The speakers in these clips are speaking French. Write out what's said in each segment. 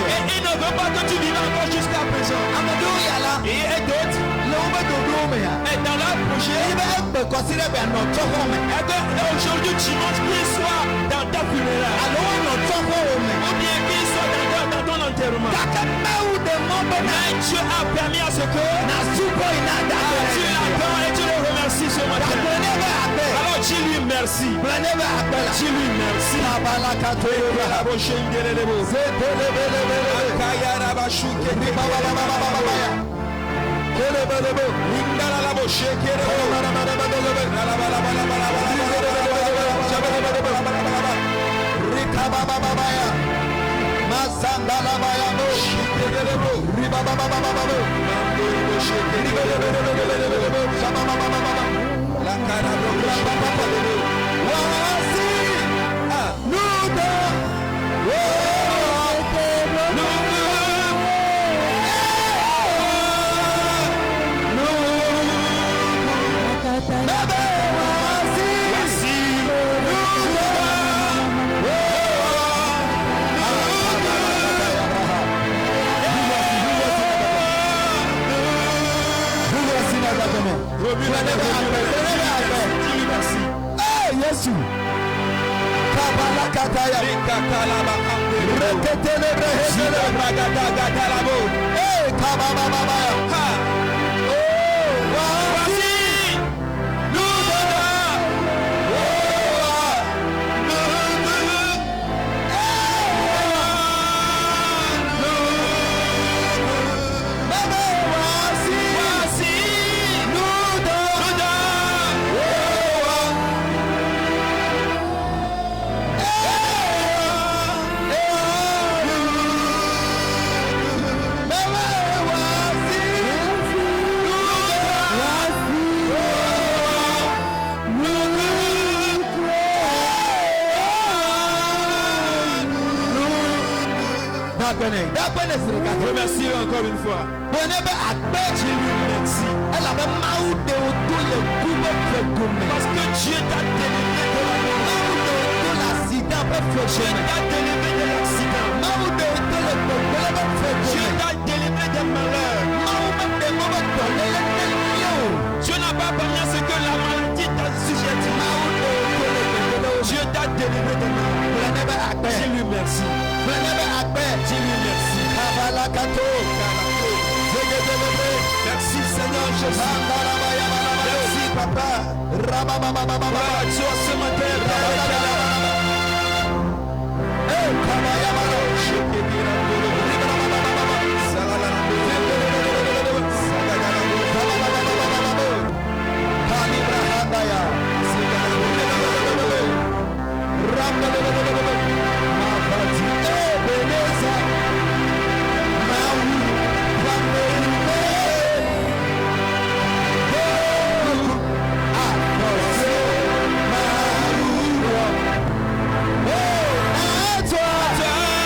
Et il ne veut pas que tu vives encore jusqu'à présent. Et d'autres, et dans leur projet, et que aujourd'hui dimanche qu'il soit dans ta funéraille, ou bien qu'il soit dans ton enterrement. Mais Dieu a permis à ce que tu l'attends et tu le remercies ce matin. Alors dis-lui merci. Dis-lui merci. Remercie encore une fois. Dis-lui merci. Parce que Dieu t'a délivré de la mort. Dieu t'a délivré de l'accident. Dieu t'a délivré des malheurs. Dieu n'a pas permis à ce que la maladie t'a sujeté. Dieu t'a délivré de malheurs. Dis-lui merci. Dis-lui merci. Merci Seigneur Jésus. Merci Papa. Tu as ce matin. Toi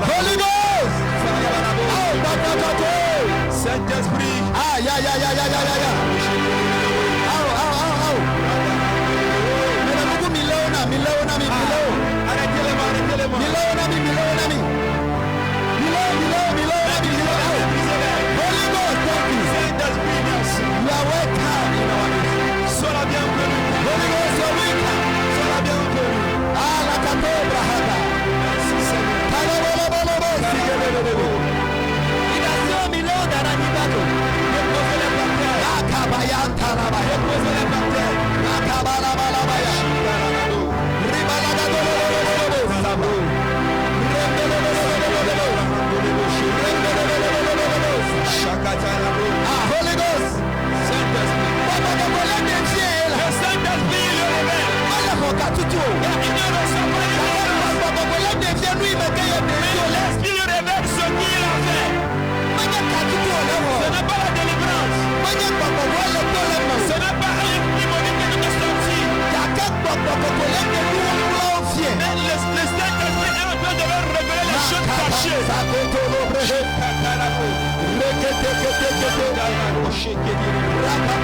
Holy Ghost. Saint-Esprit. Ah, ya. Holy Ghost. L'esprit révèle ce qu'il a fait. Ce n'est pas la délivrance. Ce n'est pas un démonique qui est sorti. Mais le Saint-Esprit est en train de leur révéler les choses cachées. Holy Ghost.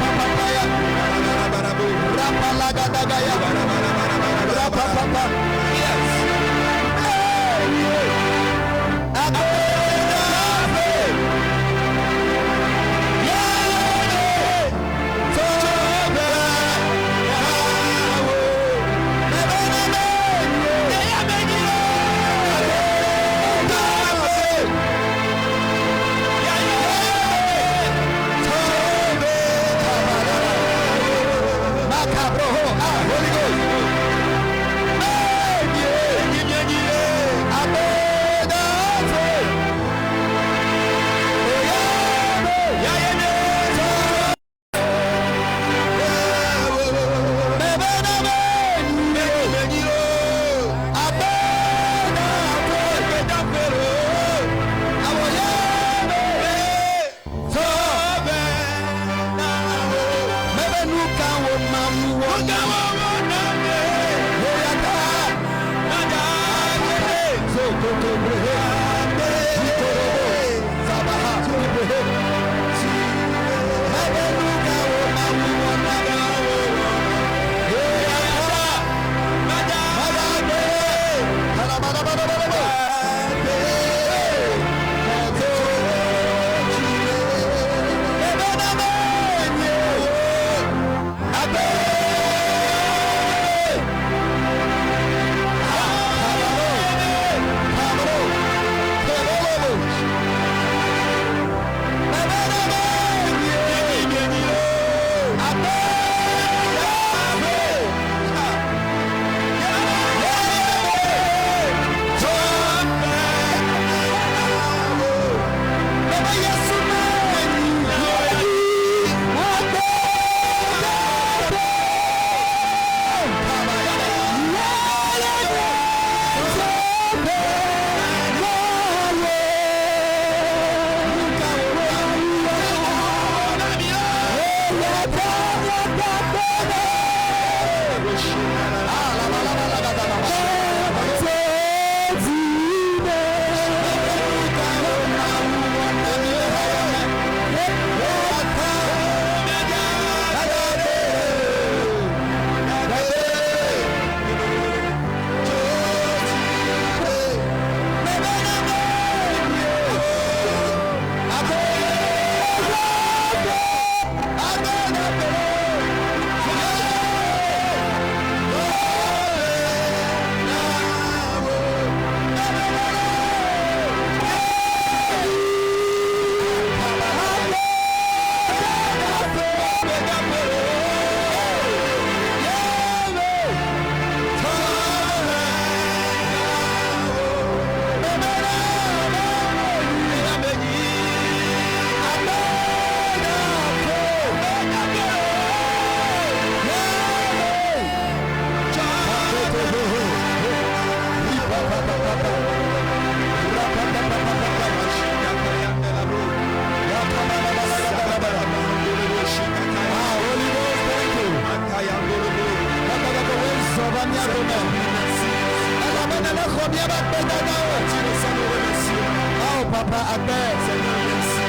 Papa appelle. Seigneur, merci.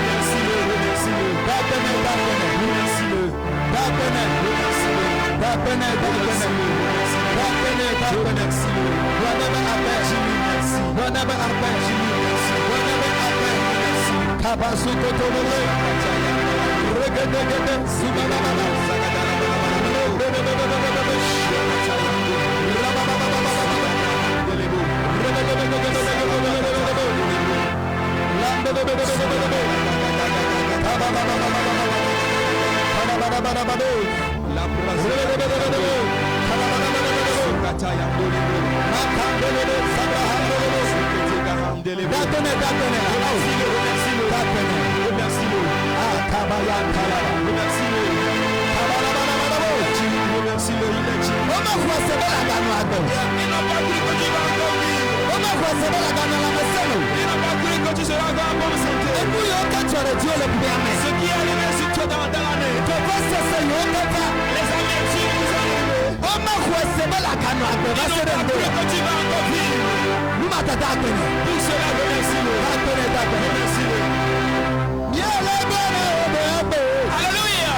Remercie-le. Remercie-le. Remercie-le. Ce qui est arrivé sur toi dans l'année, les amertumes nous ont arrivé. Pour cela, remercie-le. Alléluia.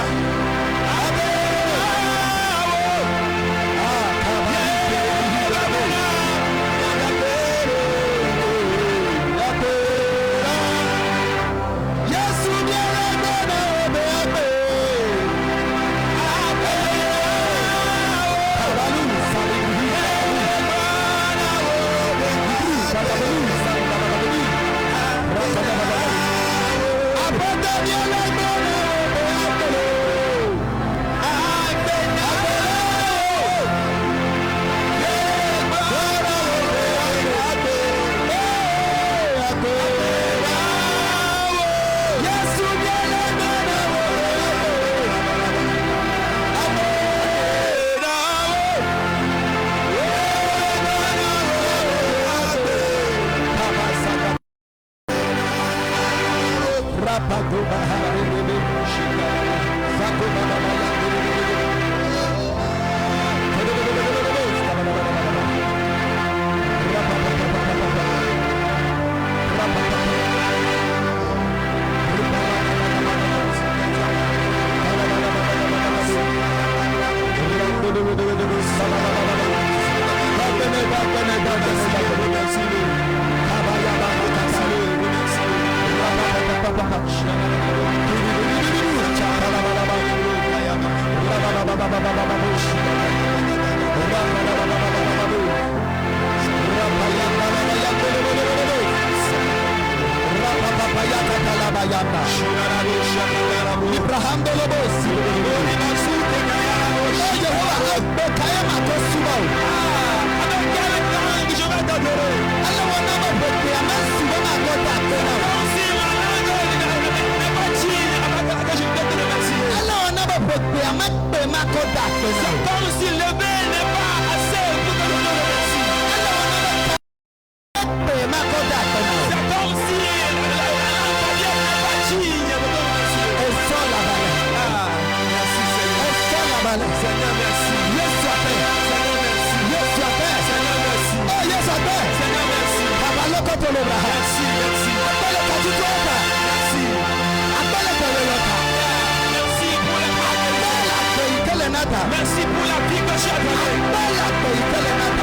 Merci pour la vie que tu as donnée.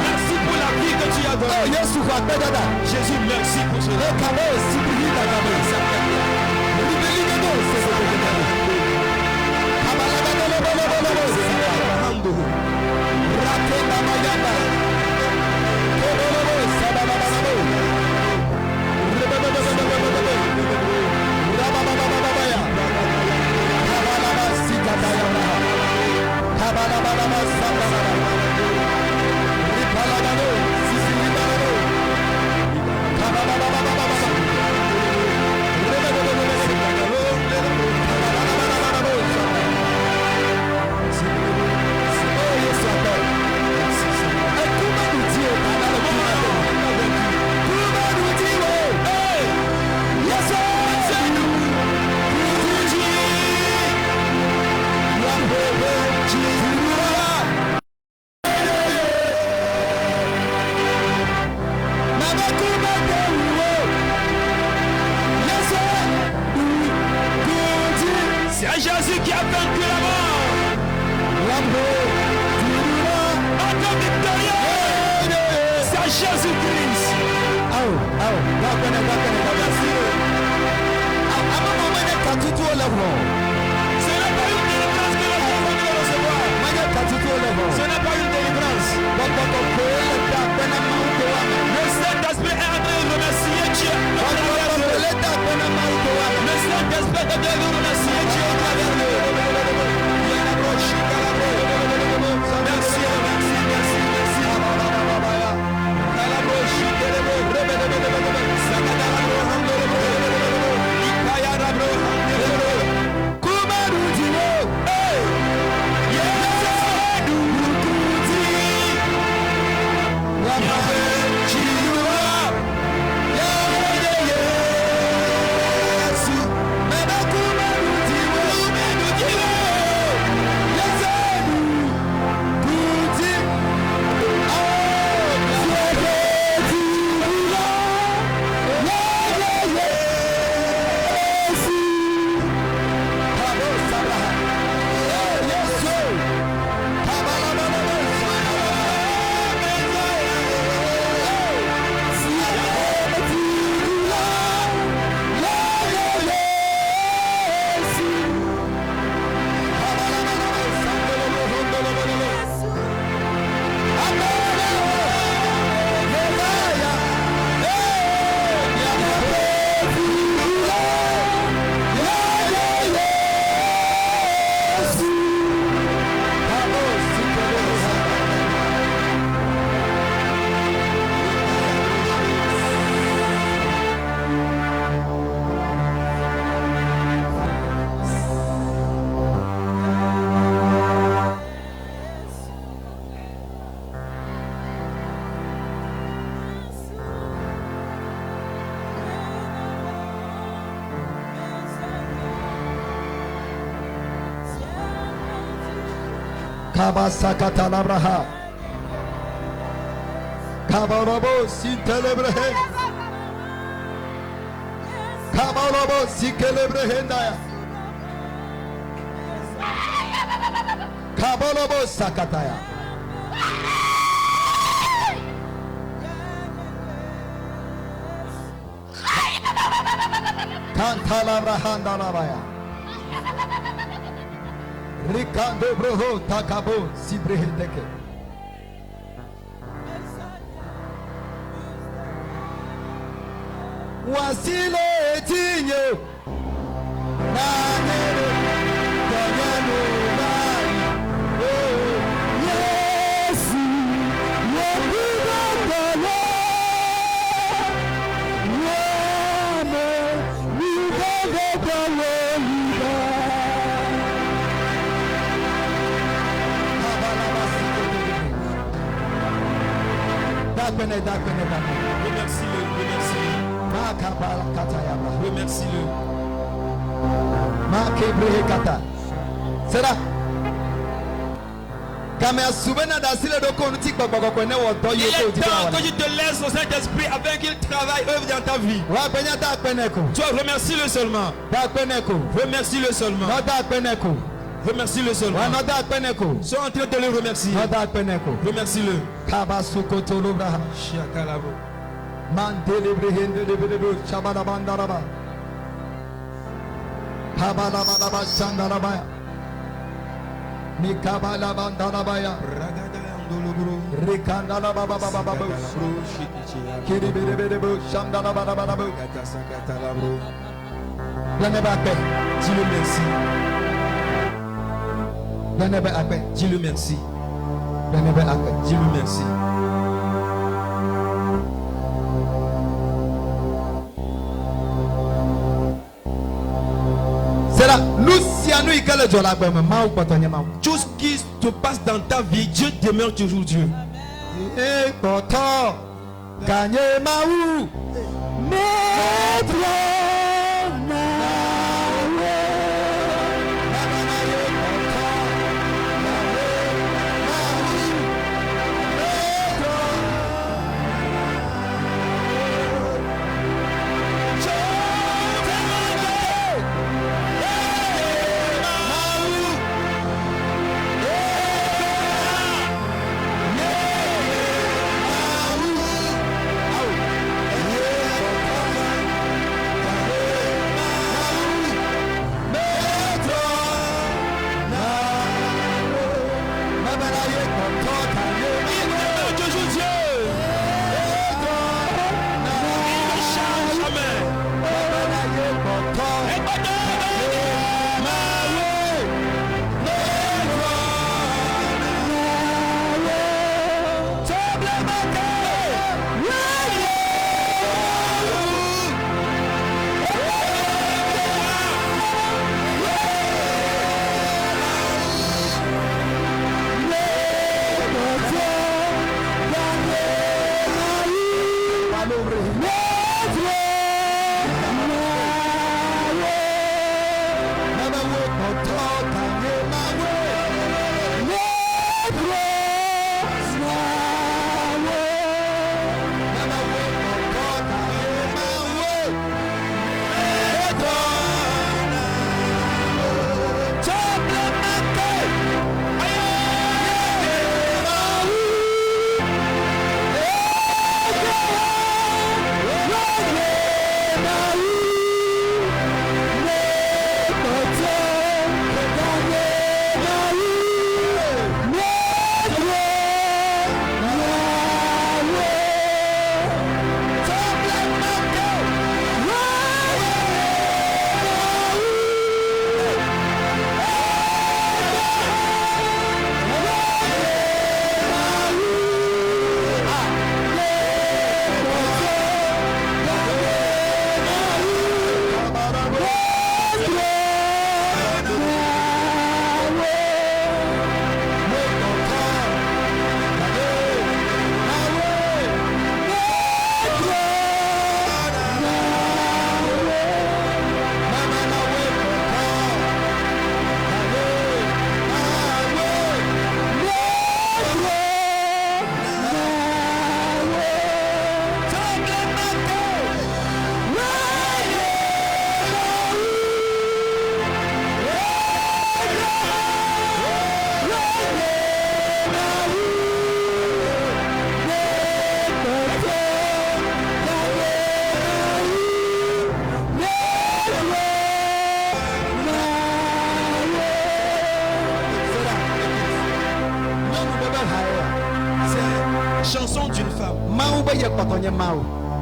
Merci pour la vie que tu as donnée. Jésus, merci pour cela. Ce n'est pas une délivrance. Le Saint-Esprit est en train de remercier Dieu. Le Saint-Esprit est en train de remercier Dieu. Merci, merci, merci, merci. Kabasakata labraha. Kabarabo sintelebrehe. Kabarabo sikelebrehendaya. Kabarabo sakataya. Kantalabrahanda labaya. Rikando broho takabo sibrehedeke. Wasile etinyo nanere kanyano bari. Oh Yesu yebuga kala wame nibaga kala liba. Remercie-le, remercie-le. Remercie-le. C'est là. Il est temps que tu te laisses au Saint-Esprit afin qu'il travaille, œuvre dans ta vie. Toi, remercie-le seulement. Remercie-le seulement. Remercie-le seulement. Sois en train de le remercier. Remercie-le. Dis-le merci. Dis-le merci. Dis-le merci. C'est là. Tout ce qui se passe dans ta vie, Dieu demeure toujours Dieu.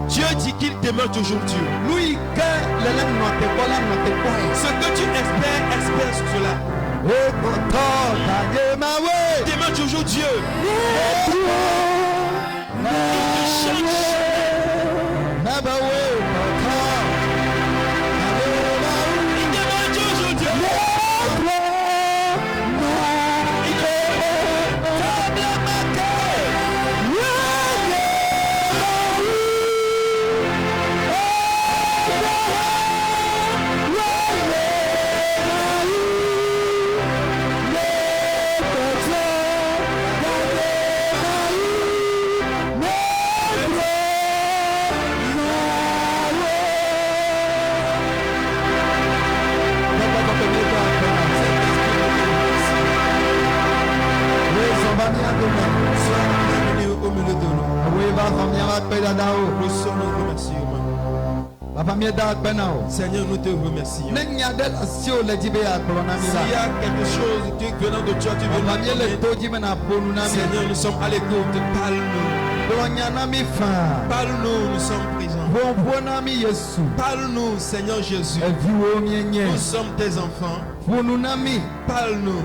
Dieu dit qu'il demeure toujours Dieu. Ce que tu espères, espère sur cela. Il demeure toujours Dieu. Il ne change. Il demeure toujours Dieu. Seigneur, nous te remercions. S'il y a quelque chose venant de toi, tu veux nous donner. Seigneur, nous sommes à l'écoute. Parle-nous. Parle-nous, nous sommes présents. Parle-nous, Seigneur Jésus. Nous sommes tes enfants. Parle-nous.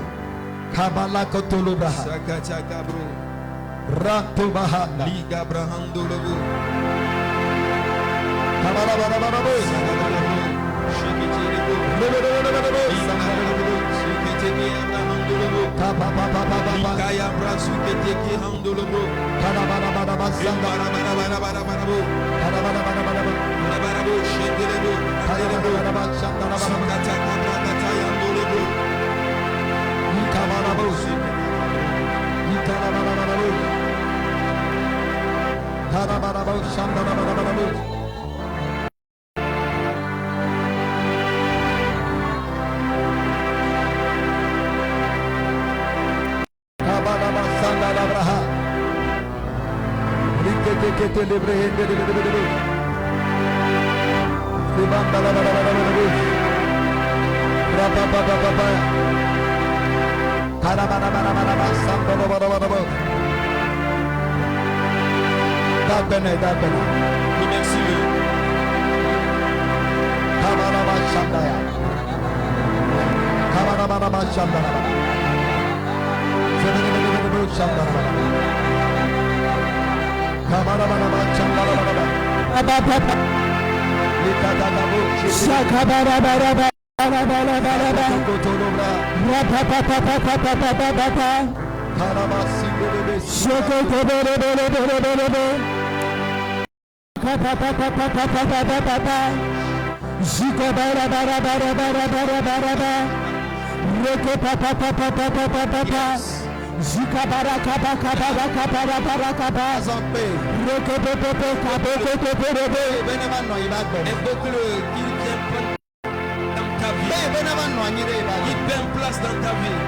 Remercie-le. Il prend place dans ta vie.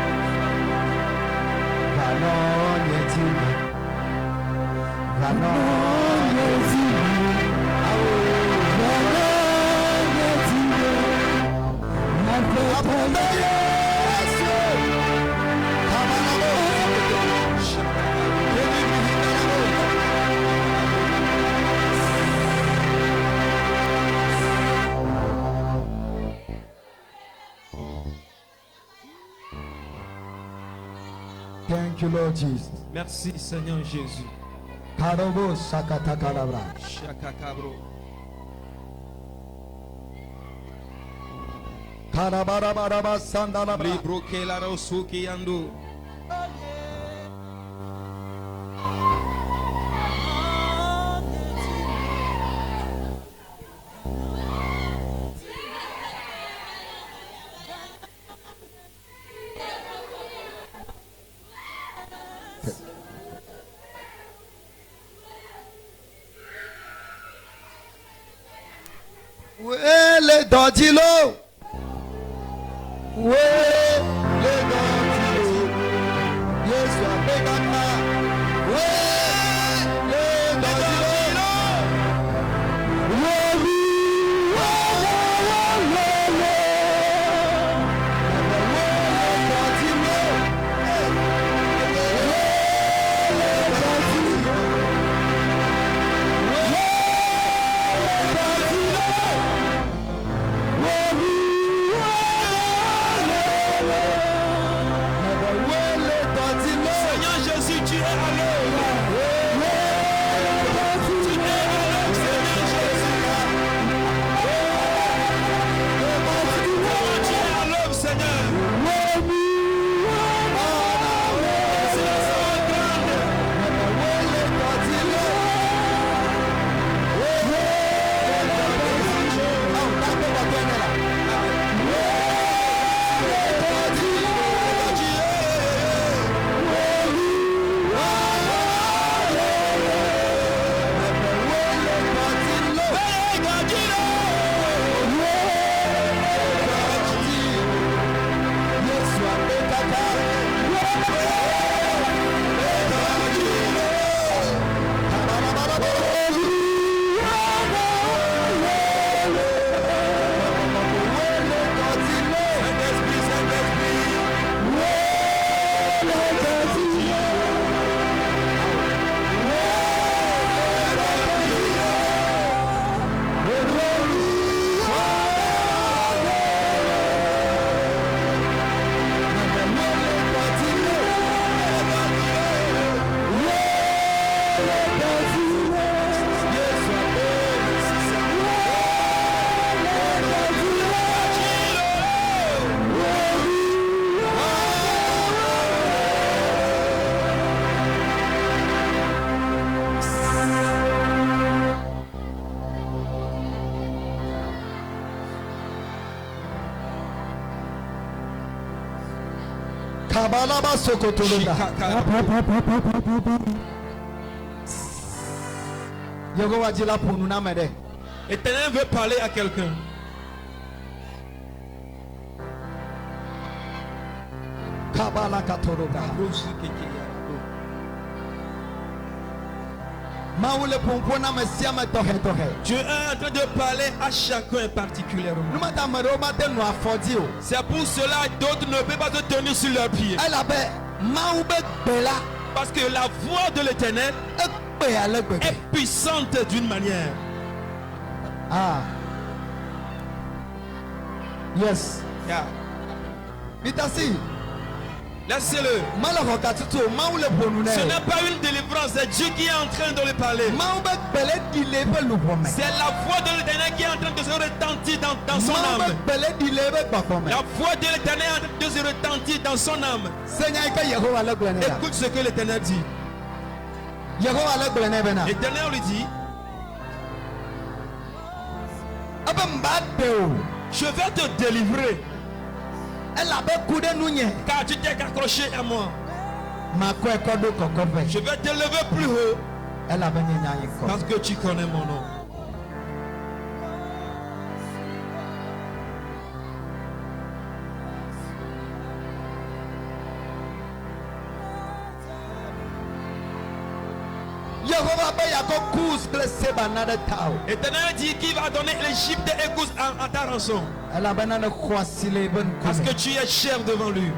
Thank you, Lord Jesus. Merci, Seigneur Jésus. Karobo sakata kalabra. Shakakabro. Karabarabaraba sandalabra. Libro que la rosuki yando. Wele dodilo. Wele dodilo. Yesu abegana. Wele dodilo. Wele dodilo. Kabalaba Sokotolonda. Yehowa dit là pour nous n'amener. L'Éternel veut parler à quelqu'un. Kabala Katoroga. Maoule Pompona Messiama Tohe Tohe. Dieu est en train de parler à chacun particulièrement. Nous m'attendons à nous affordir. C'est pour cela que d'autres ne peuvent pas se tenir sur leurs pieds. Elle avait Maoube Bela. Parce que la voix de l'Éternel est puissante d'une manière. Ah. Yes. Yeah. Vitasi. Laissez-le. Ce n'est pas une délivrance, c'est Dieu qui est en train de le parler. C'est la voix de l'Éternel qui est en train de se retentir dans son âme. La voix de l'Éternel est en train de se retentir dans son âme. Écoute ce que l'Éternel dit. L'Éternel lui dit: je vais te délivrer. Car tu t'es accroché à moi. Je vais te lever plus haut. Parce que tu connais mon nom. L'Éternel dit qu'il va donner l'Égypte et Écouse à ta rançon. Parce que tu es cher devant lui.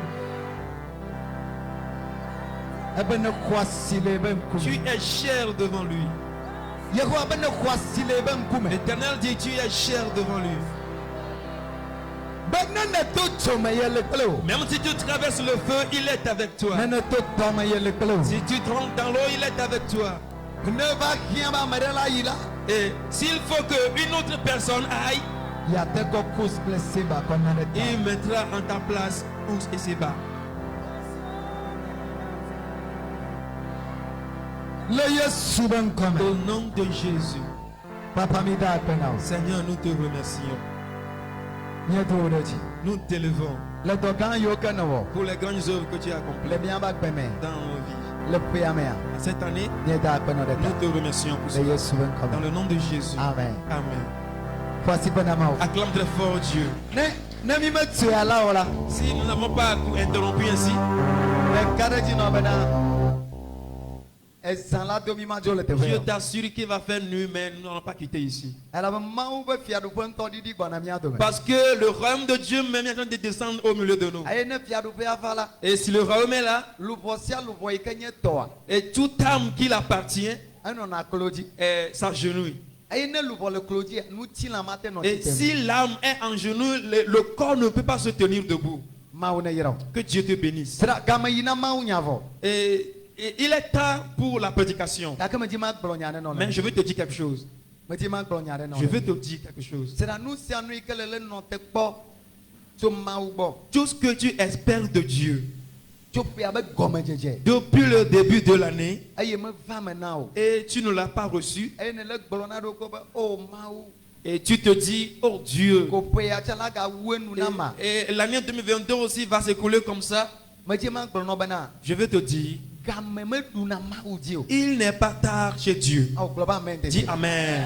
Tu es cher devant lui. L'Éternel dit que tu es cher devant lui. Même si tu traverses le feu, il est avec toi. Si tu trempes dans l'eau, il est avec toi. Et s'il faut qu'une autre personne aille, il mettra en ta place Ous et Séba. Au nom de Jésus, Seigneur, nous te remercions. Nous t'élevons pour les grandes œuvres que tu as accomplies dans nos vies. Cette année, nous te remercions pour cela. Dans le nom de Jésus. Amen. Amen. Acclame très fort Dieu. Si nous n'avons pas interrompu ainsi, Dieu t'assure qu'il va faire nuit, mais nous n'allons pas quitter ici. Parce que le royaume de Dieu même est en train de descendre au milieu de nous. Et si le royaume est là, et toute âme qui l'appartient s'agenouille. Et si l'âme est en genoux, le corps ne peut pas se tenir debout. Que Dieu te bénisse. Et il est tard pour la prédication. Mais je veux te dire quelque chose. Je veux te dire quelque chose. Tout ce que tu espères de Dieu depuis le début de l'année et tu ne l'as pas reçu, et tu te dis: oh Dieu, et l'année 2022 aussi va s'écouler comme ça. Je veux te dire, il n'est pas tard chez Dieu. Dis Amen.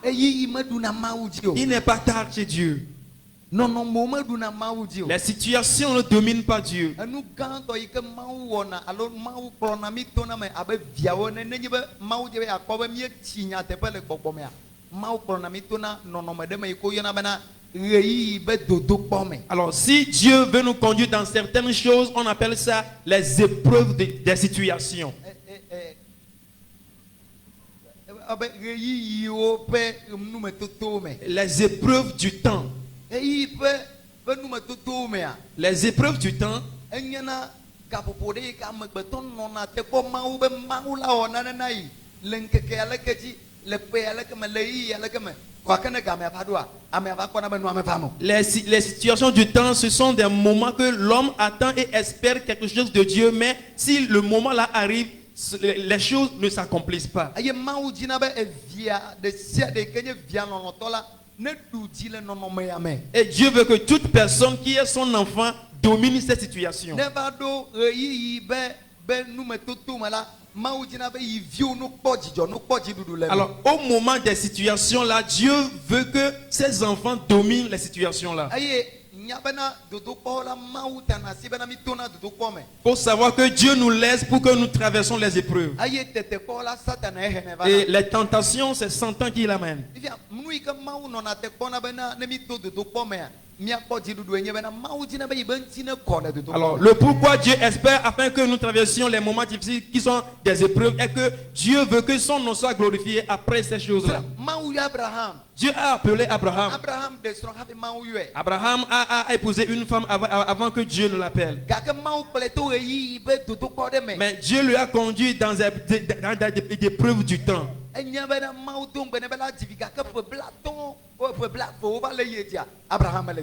Il n'est pas tard chez Dieu. Les situations ne dominent pas Dieu. Alors si Dieu veut nous conduire dans certaines choses, on appelle ça les épreuves des situations. Les épreuves du temps. Les épreuves du temps les situations du temps, ce sont des moments que l'homme attend et espère quelque chose de Dieu, mais si le moment là arrive, les choses ne s'accomplissent pas. Et Dieu veut que toute personne qui est son enfant domine cette situation. Never do yi be nu me toto mala. Alors, au moment des situations là, Dieu veut que ses enfants dominent les situations là. Faut savoir que Dieu nous laisse pour que nous traversons les épreuves. Et les tentations, c'est Satan qui l'amène. Alors, le pourquoi Dieu espère afin que nous traversions les moments difficiles qui sont des épreuves est que Dieu veut que son nom soit glorifié après ces choses-là. Dieu a appelé Abraham. Abraham a épousé une femme avant que Dieu ne l'appelle. Mais Dieu lui a conduit dans des épreuves du temps.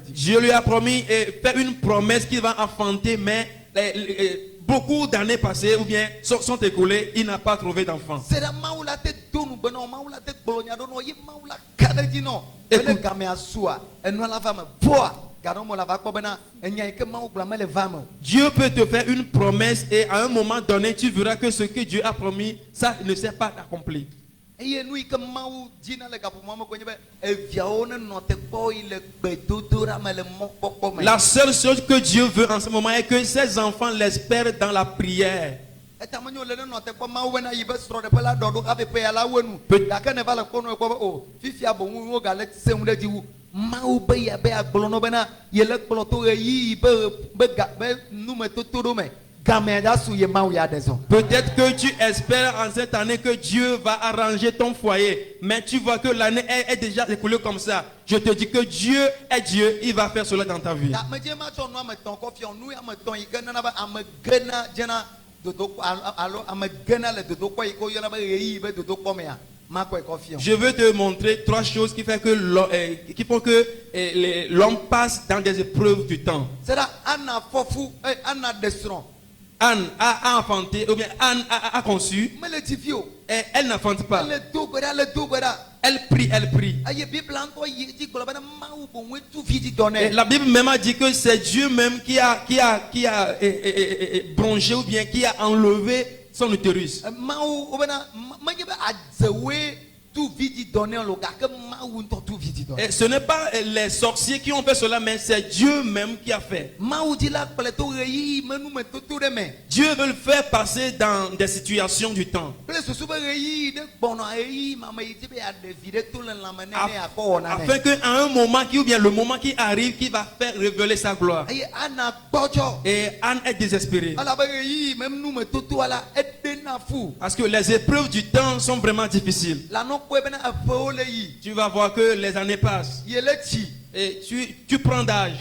Dieu lui a promis et fait une promesse qu'il va enfanter, mais beaucoup d'années passées ou bien sont écoulées, il n'a pas trouvé d'enfant. Dieu peut te faire une promesse et à un moment donné, tu verras que ce que Dieu a promis, ça ne s'est pas accompli. La seule chose que Dieu veut en ce moment est que ses enfants l'espèrent dans la prière. Peut-être que tu espères en cette année que Dieu va arranger ton foyer, mais tu vois que l'année est déjà écoulée comme ça. Je te dis que Dieu est Dieu, il va faire cela dans ta vie. Je veux te montrer trois choses qui font que l'homme passe dans des épreuves du temps. Anne a enfanté, ou bien Anne a conçu, et elle n'enfante pas. Elle prie. Et la Bible même a dit que c'est Dieu même qui a bronché ou bien qui a enlevé son utérus. Et ce n'est pas les sorciers qui ont fait cela, mais c'est Dieu même qui a fait. Dieu veut le faire passer dans des situations du temps. Afin qu'à un moment ou bien le moment qui arrive, qui va faire révéler sa gloire. Et Anne est désespérée. Parce que les épreuves du temps sont vraiment difficiles. Tu vas voir que les années passent. Et tu prends d'âge.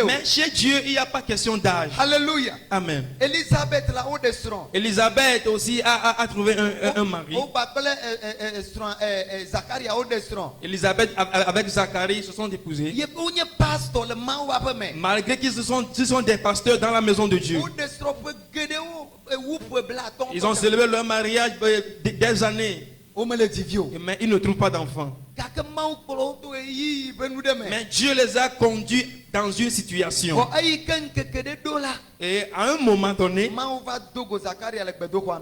Mais chez Dieu, il n'y a pas question d'âge. Alléluia. Amen. Elisabeth aussi a trouvé un mari. Elisabeth avec Zacharie se sont épousés. Malgré qu'ils sont des pasteurs dans la maison de Dieu. Ils ont célébré leur mariage des années. Mais ils ne trouvent pas d'enfants. Mais Dieu les a conduits dans une situation. Et à un moment donné,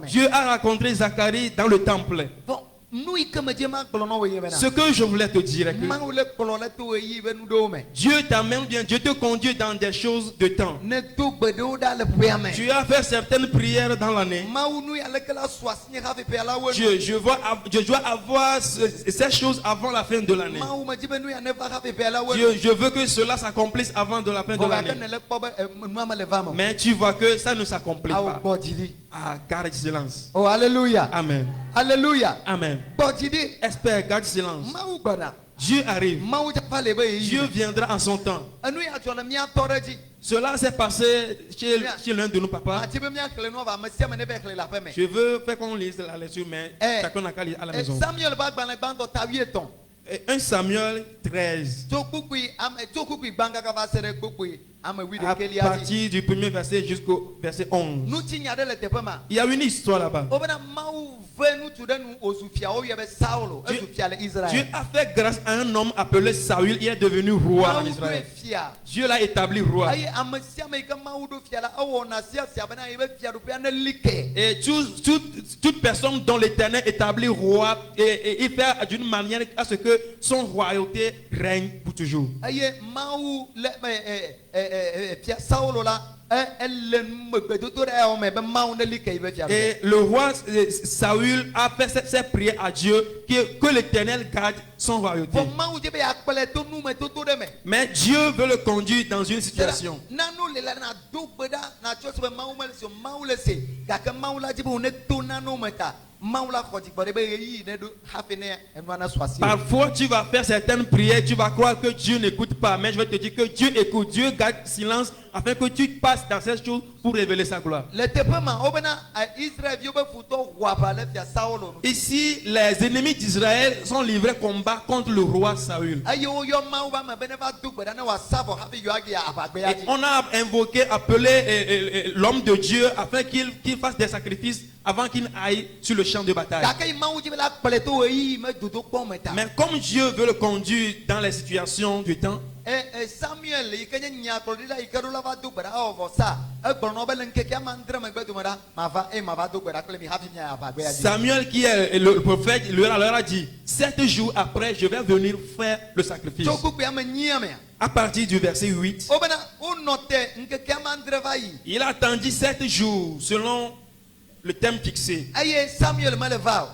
Dieu a rencontré Zacharie dans le temple. Ce que je voulais te dire est que Dieu t'amène bien, Dieu te conduit dans des choses de temps. Tu as fait certaines prières dans l'année. Je dois avoir ces choses avant la fin de l'année. Je veux que cela s'accomplisse avant de la fin de l'année. Mais tu vois que ça ne s'accomplit pas. Ah, garde silence. Oh, alléluia. Amen. Alléluia. Amen. Espère, garde silence. Dieu arrive. Dieu viendra en son temps. Cela s'est passé chez l'un de nos papas. Je veux faire qu'on lise la lecture, mais chacun n'a qu'à lire à la maison. 1 Samuel 13. À partir du premier verset jusqu'au verset 11. Il y a une histoire là-bas. Dieu a fait grâce à un homme appelé Saül, il est devenu roi en Israël. Dieu l'a établi roi. Et toute personne dont l'Éternel établit roi, et il fait d'une manière à ce que son royauté règne pour toujours. Et le roi Saül a fait cette prière à Dieu que l'Éternel garde son royauté. Mais Dieu veut le conduire dans une situation. Parfois tu vas faire certaines prières, tu vas croire que Dieu n'écoute pas, mais je vais te dire que Dieu écoute. Dieu garde silence afin que tu passes dans cette chose pour révéler sa gloire. Ici, les ennemis d'Israël sont livrés combat contre le roi Saül. Et on a invoqué, appelé l'homme de Dieu afin qu'il fasse des sacrifices avant qu'il aille sur le champ de bataille. Mais comme Dieu veut le conduire dans les situations du temps, Samuel qui est le prophète leur a dit 7 jours après je vais venir faire le sacrifice. À partir du verset 8, il a attendu 7 jours selon le thème fixé.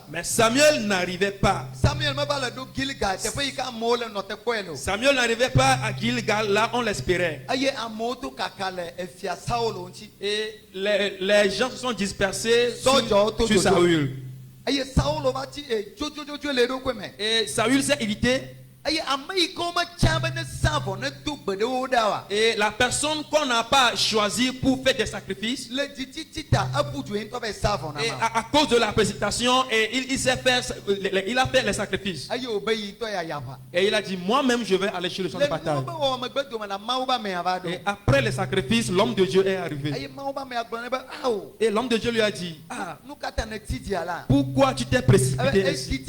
Mais Samuel n'arrivait pas. Samuel n'arrivait pas à Gilgal, là on l'espérait. Et les gens se sont dispersés sur Saül. Et Saül s'est évité. Et la personne qu'on n'a pas choisie pour faire des sacrifices, et à cause de la précipitation, il a fait les sacrifices. Et il a dit, moi-même je vais aller chez le champ de bataille. Et après les sacrifices, l'homme de Dieu est arrivé. Et l'homme de Dieu lui a dit, pourquoi tu t'es précipité ainsi?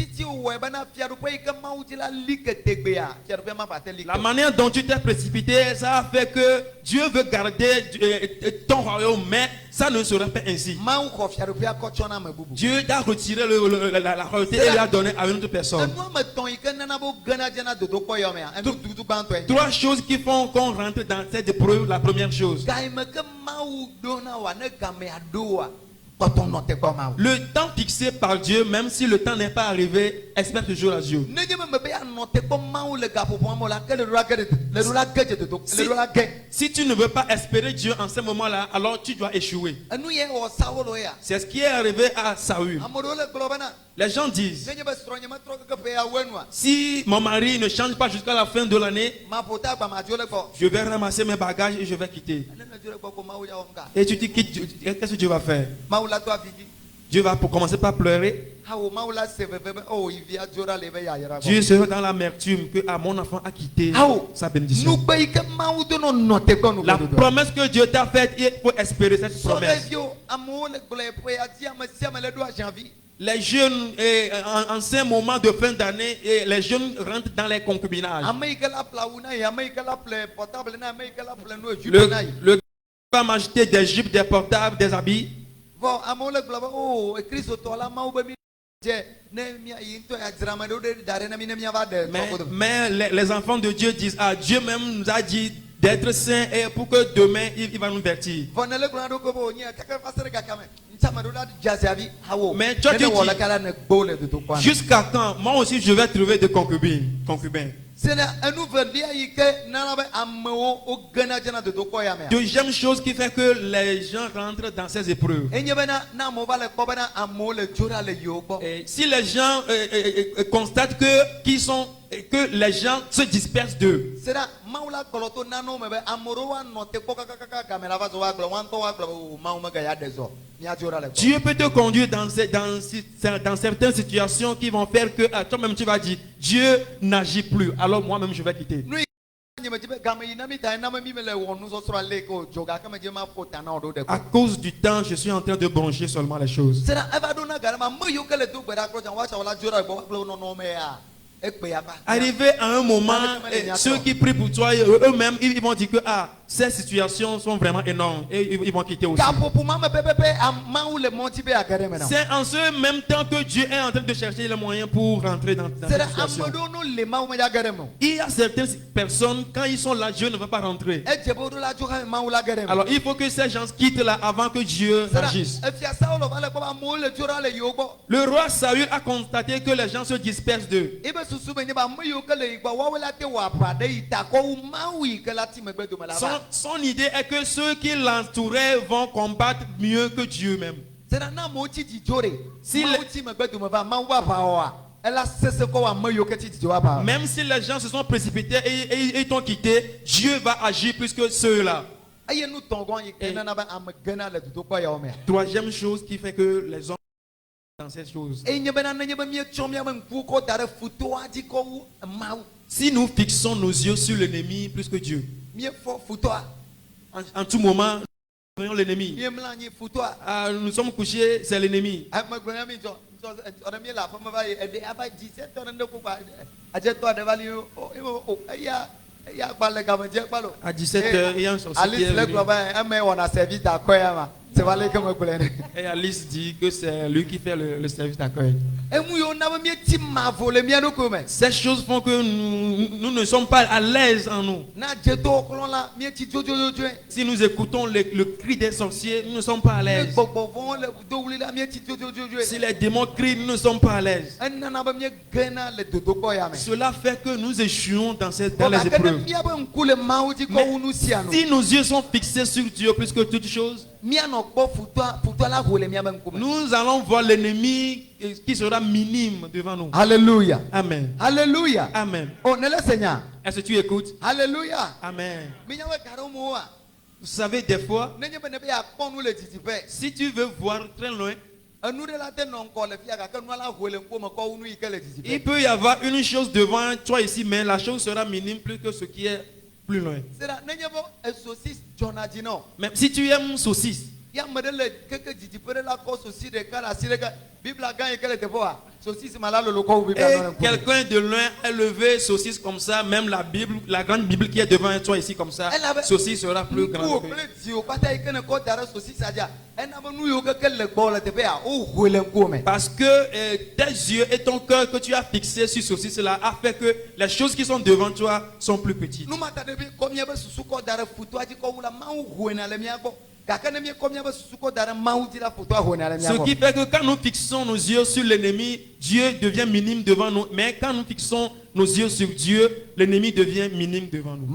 La manière dont tu t'es précipité, ça a fait que Dieu veut garder ton royaume, mais ça ne serait pas ainsi. Dieu a retiré la royauté et l'a donné à une autre personne. 3 choses qui font qu'on rentre dans cette épreuve. La première chose, le temps fixé par Dieu, même si le temps n'est pas arrivé, espère toujours à Dieu. Si tu ne veux pas espérer Dieu en ce moment-là, alors tu dois échouer. C'est ce qui est arrivé à Saül. Les gens disent, si mon mari ne change pas jusqu'à la fin de l'année, je vais ramasser mes bagages et je vais quitter. Et tu dis, qu'est-ce que Dieu va faire? Dieu va commencer par pleurer. Dieu sera dans l'amertume que mon enfant a quitté sa bénédiction. La promesse que Dieu t'a faite, il faut espérer cette promesse. Les jeunes, en ces moments de fin d'année, les jeunes rentrent dans les concubinages. Le va m'acheter des jupes, des portables, des habits. Mais les enfants de Dieu disent, Dieu même nous a dit d'être saints et pour que demain il va nous vertir. Mais toi tu dis, jusqu'à quand moi aussi je vais trouver des concubins. Deuxième chose qui fait que les gens rentrent dans ces épreuves. Et si les gens constatent que les gens se dispersent d'eux, Dieu peut te conduire dans certaines situations qui vont faire que toi-même tu vas dire Dieu n'agit plus, alors moi-même je vais quitter. À cause du temps, je suis en train de brancher seulement les choses. Arrivé à un moment, ceux qui prient pour toi, eux-mêmes, ils vont dire que ces situations sont vraiment énormes et ils vont quitter aussi. C'est en ce même temps que Dieu est en train de chercher les moyens pour rentrer dans cette situation. Il y a certaines personnes, quand ils sont là, Dieu ne va pas rentrer. Alors il faut que ces gens quittent là avant que Dieu agisse. Le roi Saül a constaté que les gens se dispersent d'eux. Son idée est que ceux qui l'entouraient vont combattre mieux que Dieu même. Même si les gens se sont précipités et ils t'ont quitté, Dieu va agir plus que ceux-là. Troisième chose qui fait que les hommes dans ces choses. Si nous fixons nos yeux sur l'ennemi plus que Dieu, en tout moment, nous voyons l'ennemi. Nous sommes couchés, c'est l'ennemi. À 17h, il y a un sorcier qui est venu. Et Alice dit que c'est lui qui fait le service d'accueil. Ces choses font que nous ne sommes pas à l'aise en nous. Si nous écoutons le cri des sorciers, nous ne sommes pas à l'aise. Si les démons crient, nous ne sommes pas à l'aise. Cela fait que nous échouons dans les épreuves. Mais si nos yeux sont fixés sur Dieu plus que toute chose, nous allons voir l'ennemi qui sera minime devant nous. Alléluia. Amen. Alléluia. Amen. On est le Seigneur. Est-ce que tu écoutes? Alléluia. Amen. Vous savez, des fois, si tu veux voir très loin, il peut y avoir une chose devant toi ici, mais la chose sera minime plus que ce qui est plus loin. Même si tu aimes saucisse, et quelqu'un de loin a levé saucisse comme ça, même la Bible, la grande Bible qui est devant toi ici comme ça, saucisse sera plus grande. Parce que tes yeux et ton cœur que tu as fixé sur saucisse là a fait que les choses qui sont devant toi sont plus petites. Ce qui fait que quand nous fixons nos yeux sur l'ennemi, Dieu devient minime devant nous. Mais quand nous fixons nos yeux sur Dieu, l'ennemi devient minime devant nous.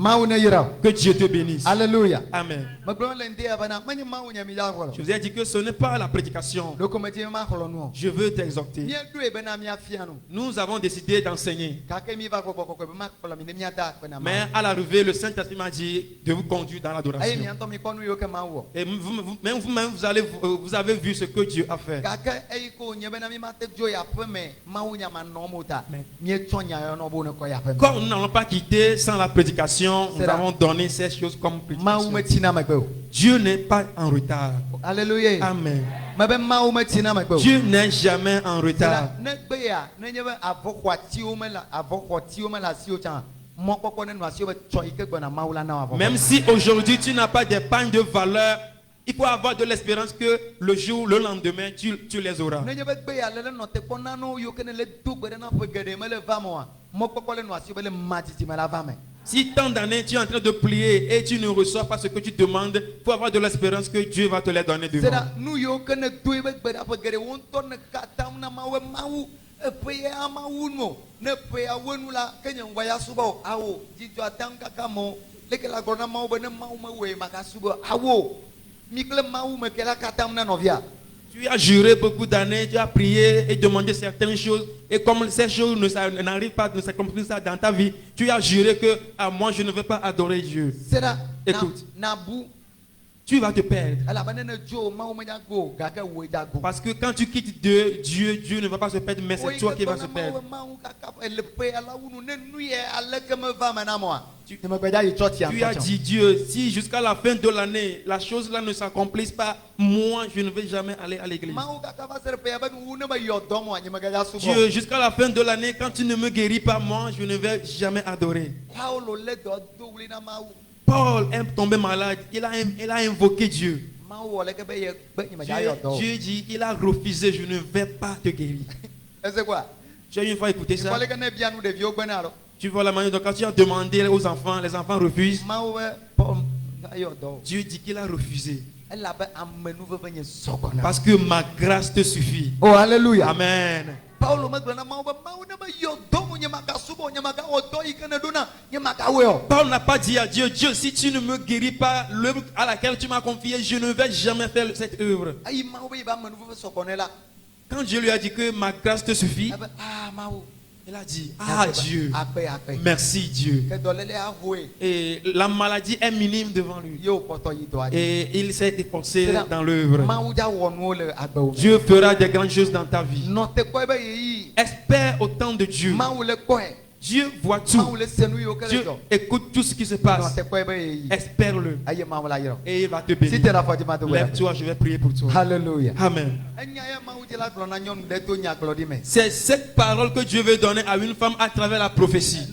Que Dieu te bénisse. Alléluia. Amen. Je vous ai dit que ce n'est pas la prédication. Je veux t'exhorter. Nous avons décidé d'enseigner. Mais à l'arrivée, le Saint-Esprit m'a dit de vous conduire dans l'adoration. Et vous-même, vous avez vu ce que Dieu a fait. Comme nous n'allons pas quitter sans la prédication, nous avons donné ces choses comme prédication. Dieu n'est pas en retard. Alléluia. Amen. Dieu n'est jamais en retard. Même si aujourd'hui tu n'as pas d'épargne de valeur, il faut avoir de l'espérance que le jour, le lendemain, tu les auras. Si tant d'années tu es en train de prier et tu ne reçois pas ce que tu demandes, il faut avoir de l'espérance que Dieu va te les donner demain. Tu as juré beaucoup d'années, tu as prié et demandé certaines choses. Et comme ces choses n'arrivent pas, ne s'accomplissent pas dans ta vie, tu as juré que moi je ne veux pas adorer Dieu. Écoute. tu vas te perdre. Parce que quand tu quittes Dieu, Dieu ne va pas se perdre, mais c'est toi qui vas se perdre. Tu as dit Dieu, si jusqu'à la fin de l'année, la chose là ne s'accomplisse pas, moi je ne vais jamais aller à l'église. Dieu, jusqu'à la fin de l'année, quand tu ne me guéris pas, moi je ne vais jamais adorer. Paul est tombé malade, il a invoqué Dieu. Dieu dit, il a refusé, je ne vais pas te guérir. Tu as une fois écouté ça? Tu vois la manière dont quand tu as demandé aux enfants, les enfants refusent. Dieu dit qu'il a refusé. Parce que ma grâce te suffit. Oh, alléluia. Amen. Paul n'a pas dit à Dieu, Dieu, si tu ne me guéris pas l'œuvre à laquelle tu m'as confié, je ne vais jamais faire cette œuvre. Quand Dieu lui a dit que ma grâce te suffit, il a dit, ah Dieu, merci Dieu. Et la maladie est minime devant lui. Et il s'est efforcé dans l'œuvre. Dieu fera des grandes choses dans ta vie. Espère au temps de Dieu. Dieu voit tout. Dieu écoute tout ce qui se passe. Espère-le. Et il va te bénir. Lève-toi, je vais prier pour toi. Alléluia. Amen. C'est cette parole que Dieu veut donner à une femme à travers la prophétie.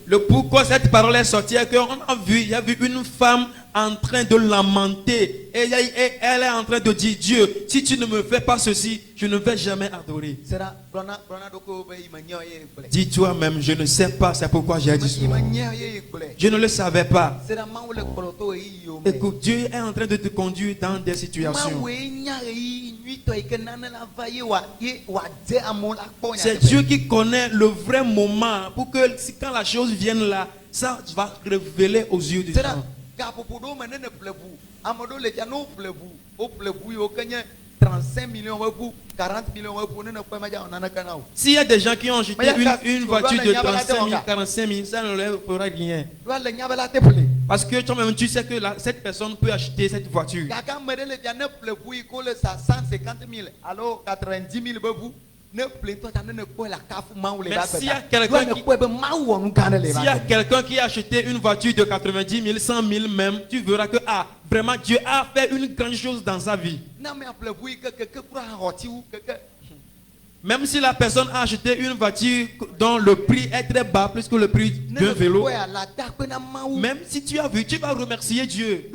Le pourquoi cette parole est sortie est qu'on a vu, il y a vu une femme en train de lamenter et elle est en train de dire, Dieu, si tu ne me fais pas ceci, je ne vais jamais adorer. Dis toi-même, je ne sais pas, c'est pourquoi j'ai dit cela. Je ne le savais pas. Écoute, Dieu est en train de te conduire dans des situations. C'est Dieu qui connaît le vrai moment pour que quand la chose vienne là, ça va révéler aux yeux des gens. 35 millions, 40 millions. S'il y a des gens qui ont acheté une voiture de 35 000, 45 000, ça ne leur fera rien. Parce que toi-même, tu sais que cette personne peut acheter cette voiture. Mais s'il y a quelqu'un qui a acheté une voiture de 90 000, 100 000 même, tu verras que vraiment Dieu a fait une grande chose dans sa vie. Même si la personne a acheté une voiture dont le prix est très bas, plus que le prix d'un vélo, même si tu as vu, tu vas remercier Dieu.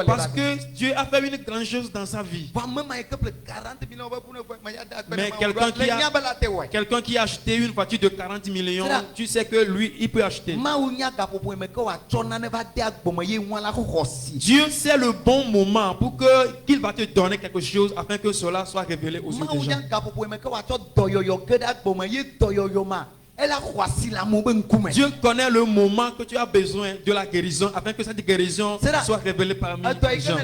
Parce que Dieu a fait une grande chose dans sa vie. Mais quelqu'un qui a acheté une voiture de 40 millions, tu sais que lui, il peut acheter. Dieu sait le bon moment pour qu'il va te donner quelque chose afin que cela soit révélé aux yeux des gens. Dieu connaît le moment que tu as besoin de la guérison afin que cette guérison soit révélée parmi les gens.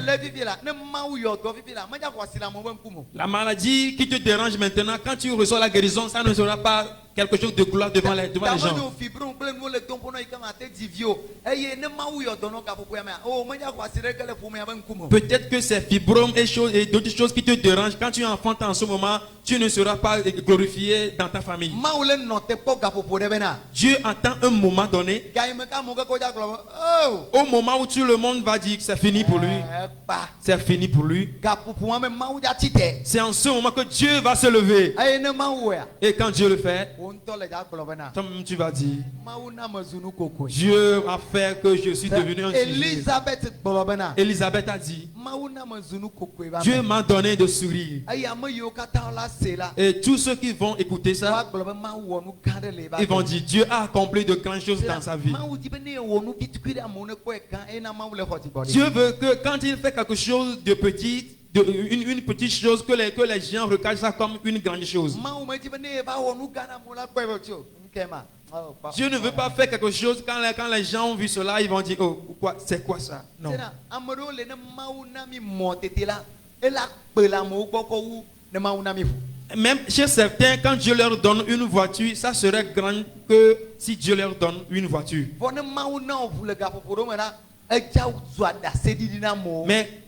La maladie qui te dérange maintenant, quand tu reçois la guérison, ça ne sera pas quelque chose de gloire devant les gens. Peut-être que ces fibromes et d'autres choses qui te dérangent, quand tu enfantes en ce moment, tu ne seras pas glorifié dans ta famille. Dieu attend un moment donné. Au moment où tout le monde va dire que c'est fini pour lui. C'est fini pour lui. C'est en ce moment que Dieu va se lever. Et quand Dieu le fait, toi-même tu vas dire, Dieu a fait que je suis devenu un sujet. Élisabeth a dit, Dieu m'a donné de sourire. Et tous ceux qui vont écouter ça, ils vont dire, Dieu a accompli de grandes choses dans sa vie. Dieu veut que quand il fait quelque chose de petit, une petite chose que les gens regardent ça comme une grande chose. Dieu ne veut pas faire quelque chose quand les gens ont vu cela, ils vont dire, oh, c'est quoi ça? Non. Et là, la mou boko ou ne ma unami. Même chez certains, quand Dieu leur donne une voiture, ça serait grand que si Dieu leur donne une voiture. Mais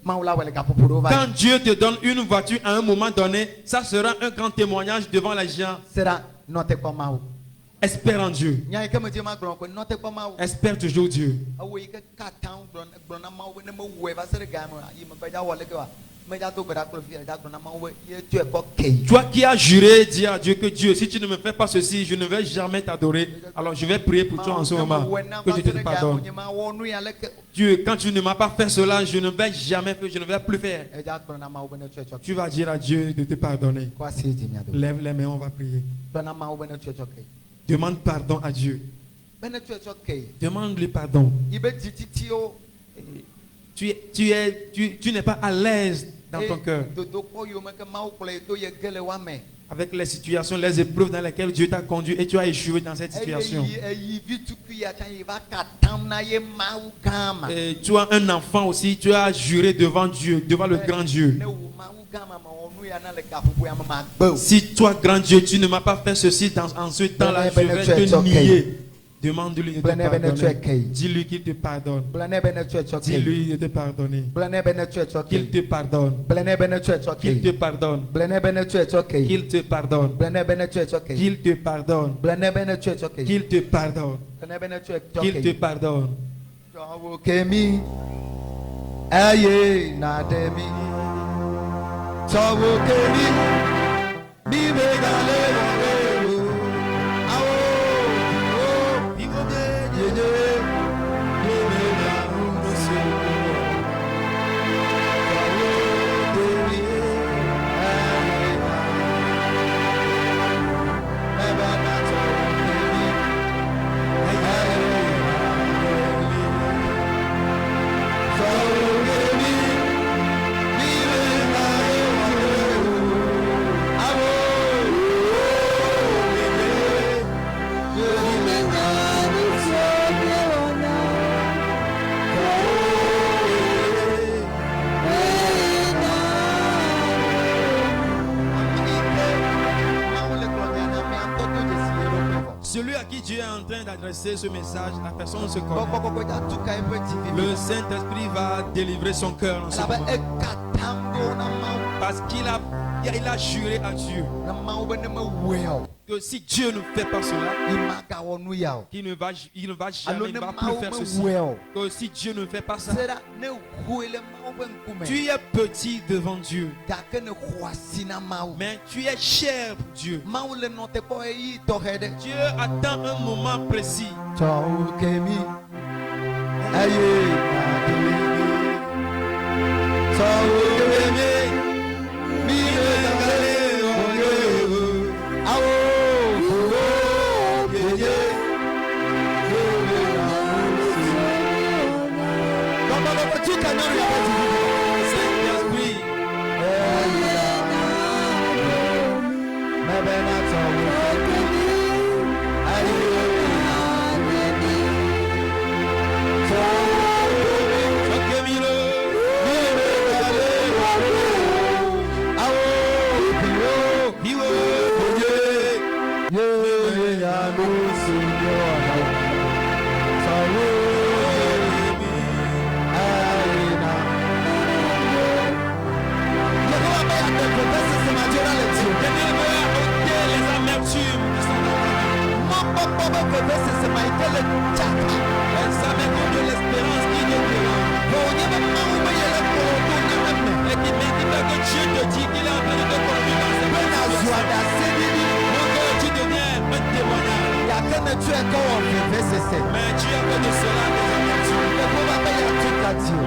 quand Dieu te donne une voiture à un moment donné, ça sera un grand témoignage devant les gens. Espère en Dieu. Espère toujours Dieu. Toi qui as juré, dire à Dieu que Dieu, si tu ne me fais pas ceci, je ne vais jamais t'adorer. Alors je vais prier pour toi en ce moment. Que je te pardonne. Dieu, quand tu ne m'as pas fait cela, je ne vais jamais faire, je ne vais plus faire. Tu vas dire à Dieu de te pardonner. Lève les mains, on va prier. Demande pardon à Dieu. Demande-lui pardon. Tu n'es pas à l'aise dans ton cœur avec les situations, les épreuves dans lesquelles Dieu t'a conduit et tu as échoué dans cette situation. Et tu as un enfant aussi, tu as juré devant Dieu, devant le grand Dieu. Si toi, grand Dieu, tu ne m'as pas fait ceci en ce temps-là, je vais te nier. Demande-lui de te pardonner. Dis-lui qu'il te pardonne. Dis-lui de te pardonner. Qu'il te pardonne. Qu'il te pardonne. Qu'il te pardonne. Qu'il te pardonne. Qu'il te pardonne. Qu'il te pardonne. Celui à qui Dieu est en train d'adresser ce message, la personne se connaît. Le Saint-Esprit va délivrer son cœur en ce moment. Parce qu'il a juré à Dieu que si Dieu ne fait pas cela, il ne va jamais, il ne va plus faire ceci. Que si Dieu ne fait pas ça, tu es petit devant Dieu, mais tu es cher pour Dieu. Dieu attend un moment précis.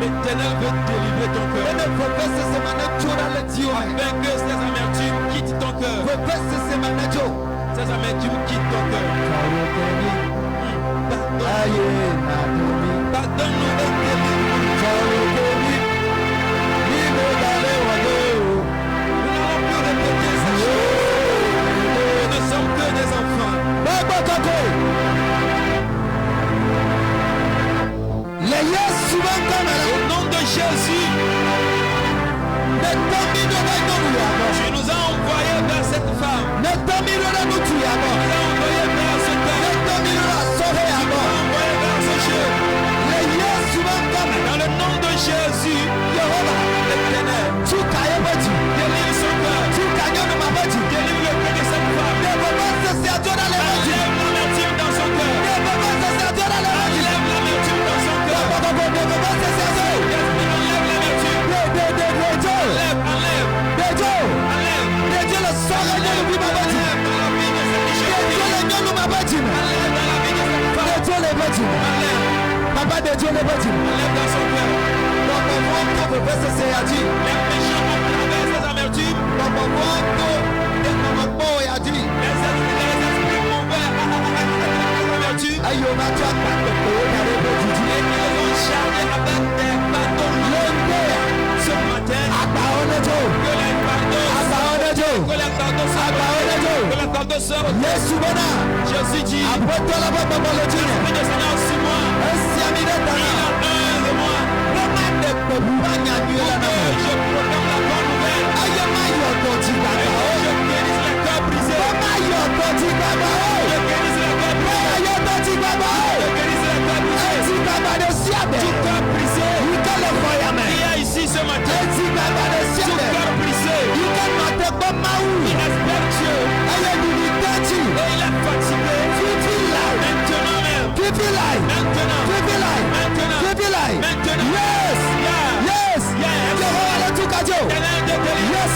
L'Éternel veut délivrer ton cœur. Afin que ces amertumes quittent ton cœur. Ces amertumes quittent ton cœur. Pardonne-nous et délivre-nous. Nous n'allons plus répéter ces choses. Nous ne sommes que des enfants. Au nom de Jésus. Tu nous as envoyés vers cette femme. Tu nous as envoyés vers cet homme. Tu nous as envoyés vers ce jeune. Dans le nom de Jésus, l'Éternel, délivre son cœur. Délivre le cœur de cette femme. Enlève l'amertume dans son cœur. Enlève l'amertume dans son cœur. Enlève Papa de Dieu le bâtiment. Enlève dans son cœur. Papa voit que le verset c'est à dire. Les péchés vont traverser ses amertumes. Papa voit que les mamans est à dire. Les esprits mauvais à amertume. Aïe, on a déjà pas de peau, on a les beaux du Et ils les ont chargés avec des bâtons. Ce matin, que les bâtons sortent. Jésus dit, l'Esprit de Seigneur sur moi. Il a un de moi. Pour que je proclame la bonne nouvelle. Et que je guérisse les cœurs brisés. Je guérisse les cœurs brisés. Tout cœur brisé. Il y a ici ce matin. Tout cœur brisé. Il espère Dieu. Et il est fatigué. Maintenant même. Maintenant. Yes. Jehovah le Tukajo. Yes.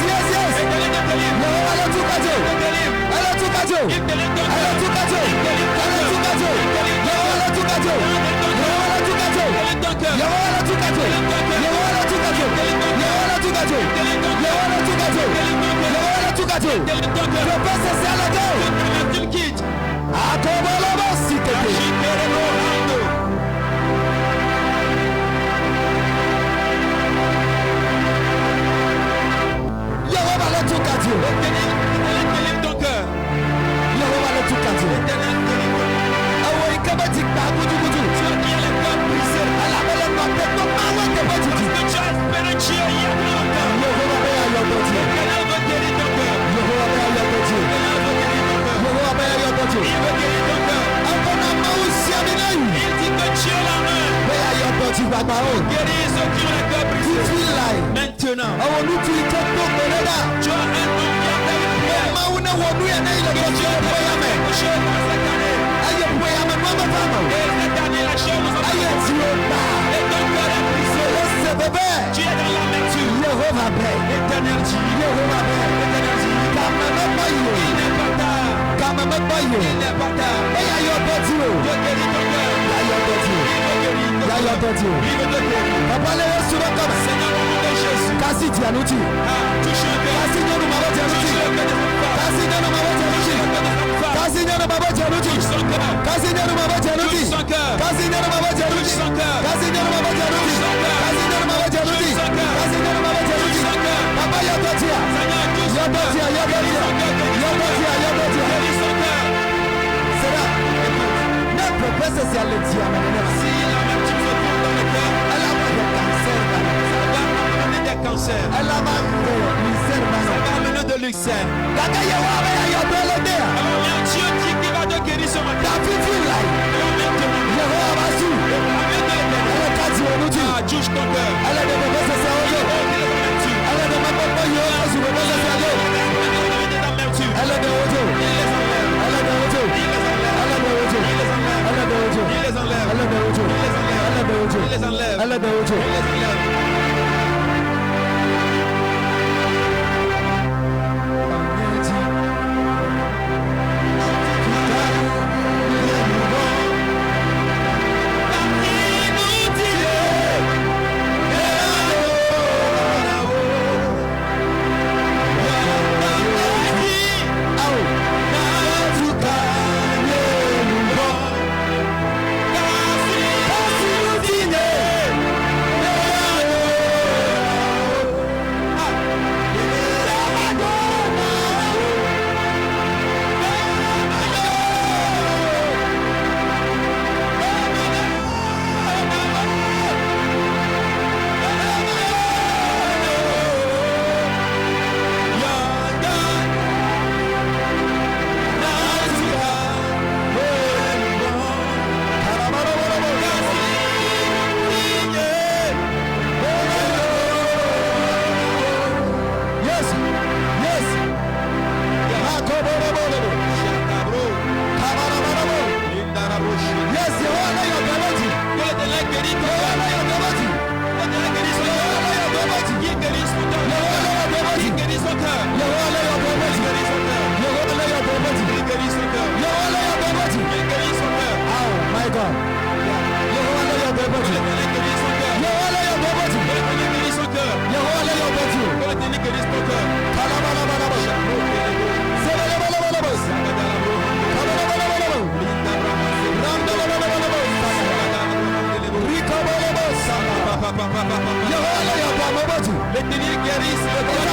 L'éternel guérisse le corps.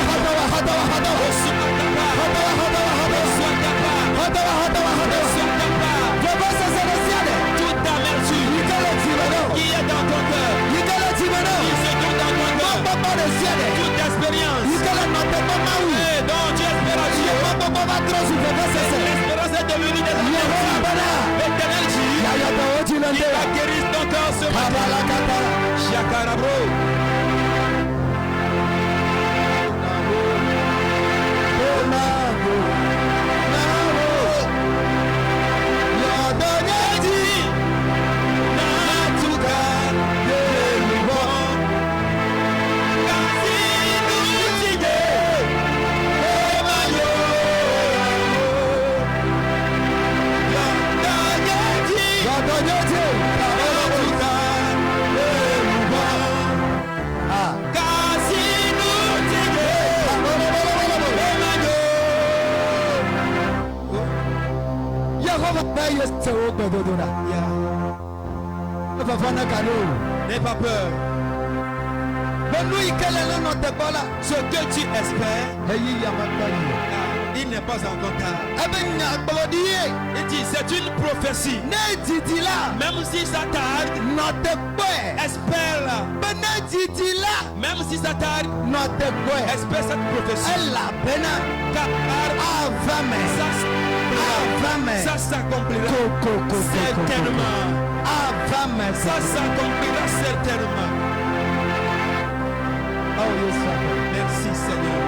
Toute amertume qui est dans ton cœur, qui se trouve dans ton cœur, toute expérience dont tu espérais Dieu, l'espérance est devenue des amertumes. L'éternel dit, il va guérir ton corps ce matin. Chakarabro. N'aie pas peur. Ce que tu espères, il n'est pas encore tard. Il dit, c'est une prophétie. Même si ça tarde, espère-la. Même si ça tarde, espère cette prophétie. Car ça s'accomplira certainement. Ça s'accomplira certainement. Oh, yes, sir. Merci Seigneur.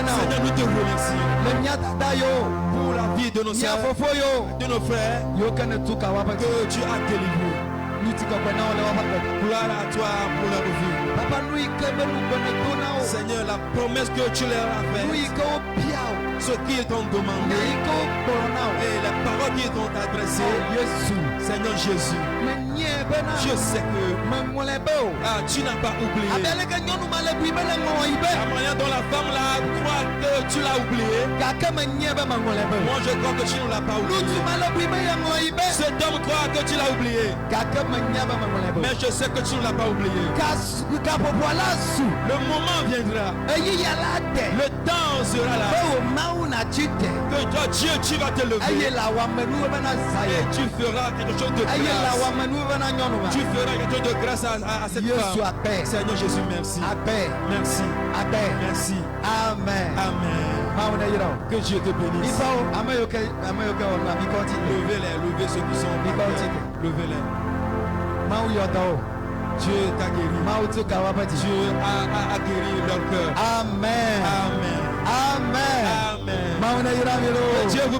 Seigneur, nous te remercions pour la vie de nos sœurs, de nos frères, que tu as délivré. Gloire à toi pour leur vie. Seigneur, la promesse que tu leur as faite, ce qu'ils t'ont demandé et les paroles qu'ils t'ont adressées, Seigneur Jésus, je sais que tu n'as pas oublié. La manière dont la femme là croit que tu l'as oublié, moi je crois que tu ne l'as pas oublié. Cet homme croit que tu l'as oublié, mais je sais que tu ne l'as pas oublié. Le moment viendra, le temps sera là, que toi Dieu tu vas te lever et tu feras quelque chose de grâce. Tu feras quelque chose de grâce à cette femme. Seigneur Jésus, merci. Merci. Merci. Amen. Amen. Que Dieu te bénisse. Levez-les ceux qui sont en prière. Levez-les. Dieu t'a guéri. Dieu a guéri leur cœur. Amen. Amen. Amen. Amen. Que Dieu vous